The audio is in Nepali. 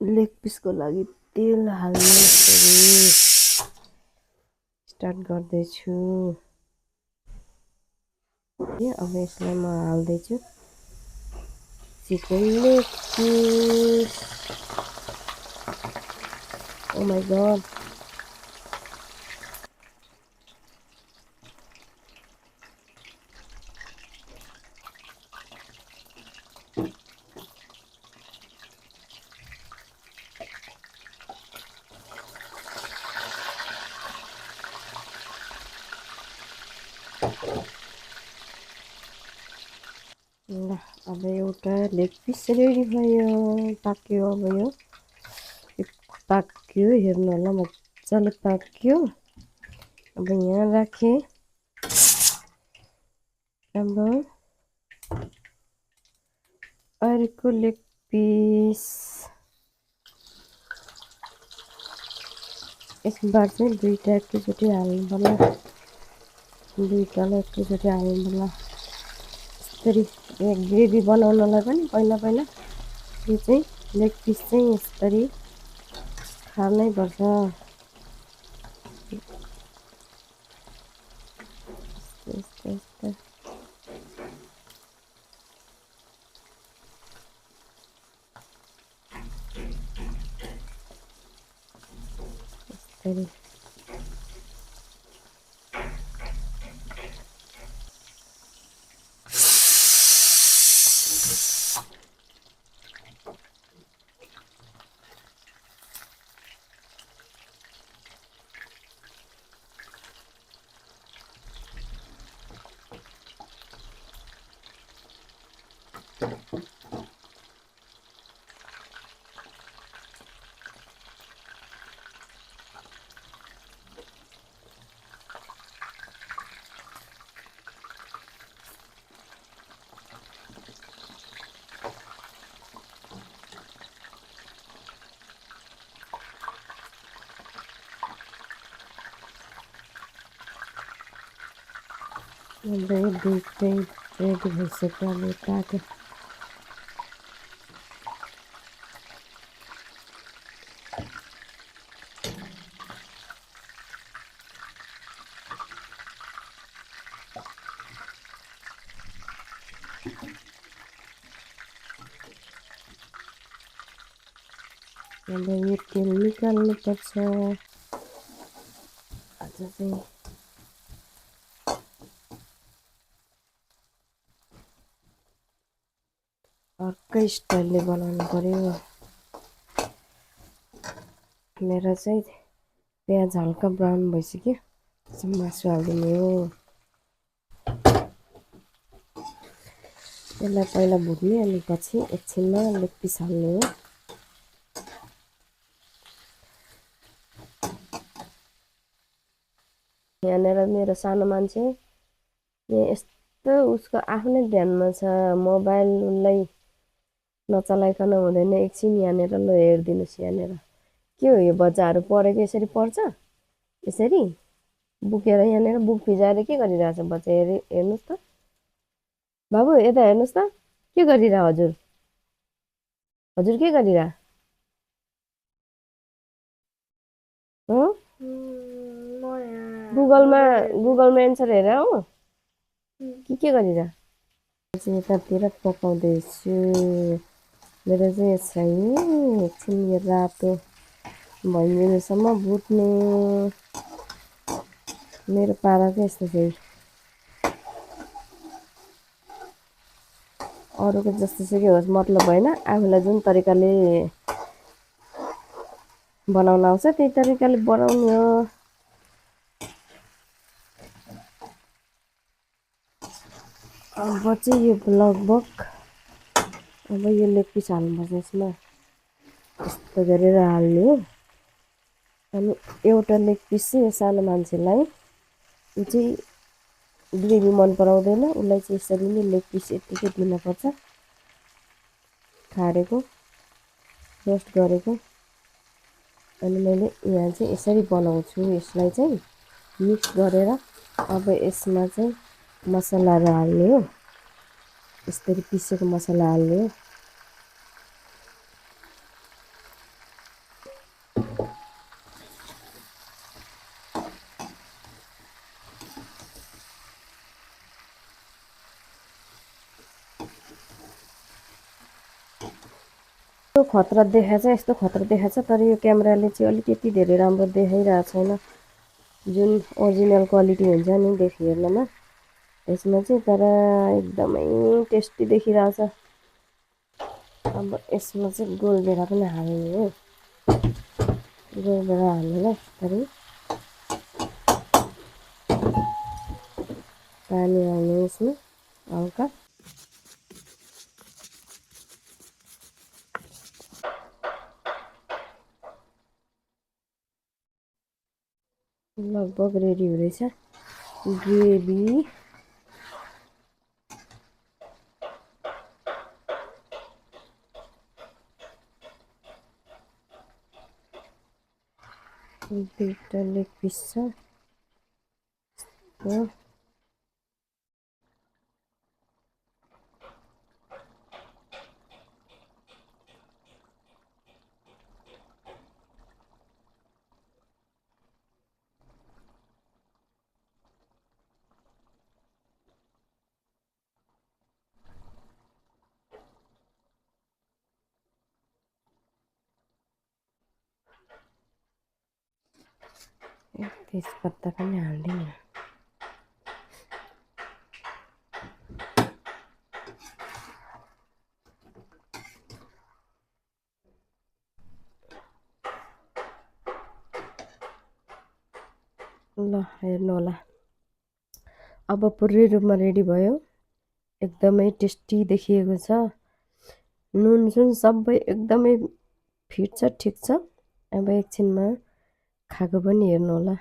लेग पिसको लागि तेल हाल्ने स्टार्ट गर्दैछु। अब यसलाई म हाल्दैछु chicken leg piece. Oh my god, ल अब एउटा लेग पिस रेडी भयो। पाक्यो अब यो पाक्यो, हेर्नु होला मजाले पाक्यो। अब यहाँ राखेँ अब अर्को लेग पिस। यसबाट चाहिँ दुईटा एकैचोटि हाल्नु पर्ला, दुईटालाई एकैचोटि हाल्नु पर्ला। यसरी ग्रेभी बनाउनलाई पनि पहिला यो चाहिँ लेग पिस चाहिँ यसरी खानै पर्छ। यस्तो यसरी दुईटै रेडी भइसक्यो। अब यताको अब यो तेल निकाल्नुपर्छ। आज चाहिँ अर्कै स्टाइलले बनाउनु पर्यो। मेरो चाहिँ प्याज हल्का ब्राउन भइसक्यो, मासु हालिदिने हो। यसलाई पहिला भुट्ने अनि पछि एकछिनमा लेग पिस हाल्ने हो। यहाँनिर मेरो सानो मान्छे यस्तो उसको आफ्नै ध्यानमा छ, मोबाइल उसलाई नचलाइकन हुँदैन। एकछिन यहाँनिर ल हेरिदिनुहोस्, यहाँनिर के हो यो बच्चाहरू पढेको यसरी पढ्छ, यसरी बुकेर यहाँनिर बुक फिजाएर के गरिरहेछ बच्चा। हेर्नुहोस् त बाबु, यता हेर्नुहोस् त के गरिरह हजुर, हजुर के गरिरह गुगलमा एन्सर हेर हो के गरिरह। चाहिँ यतातिर पकाउँदैछु। मेरो चाहिँ यसलाई एकछिन यो रातो भइदिनुसम्म भुट्ने। मेरो पारा चाहिँ यस्तो चाहिँ अरूको जस्तो सुकै होस् मतलब होइन, आफूलाई जुन तरिकाले बनाउन आउँछ त्यही तरिकाले बनाउने हो। अब चाहिँ यो लगभग अब यो लेग पिस हाल्नुपर्छ यसमा, यस्तो गरेर हाल्ने हो। अनि एउटा लेग पिस चाहिँ यो सानो मान्छेलाई, ऊ चाहिँ ग्रेभी मन पराउँदैन, उसलाई चाहिँ यसरी नै लेग पिस यत्तिकै दिनुपर्छ, खारेको रोस्ट गरेको। अनि मैले यहाँ चाहिँ यसरी बनाउँछु, यसलाई चाहिँ मिक्स गरेर। अब यसमा चाहिँ मसलाहरू हाल्ने हो, यसरी पिसेको मसला हाल्ने हो। खतरा देखाएको छ, यस्तो खतरा देखाएको छ, तर यो क्यामेराले चाहिँ अलिक त्यति धेरै राम्रो देखाइरहेको छैन। जुन ओरिजिनल क्वालिटी हुन्छ नि देखि हेर्नमा यसमा चाहिँ, तर एकदमै टेस्टी देखिरहेछ। अब यसमा चाहिँ गोलभेडा पनि हाल्ने हो, गोलभेडा हाल्नुलाई बिस्तारै पानी हाल्नु यसमा हल्का। लगभग रेडी हुँदैछ ग्रेभी। दुईवटा लेग पिस छ हो। तेजपत्ता पनि हाल्दिनँ। ल हेर्नु होला, अब पूर्ण रूपमा रेडी भयो। एकदमै टेस्टी देखिएको छ। नुन सुन सबै एकदमै फिट छ, ठिक छ। अब एकछिनमा खाएको पनि हेर्नु होला।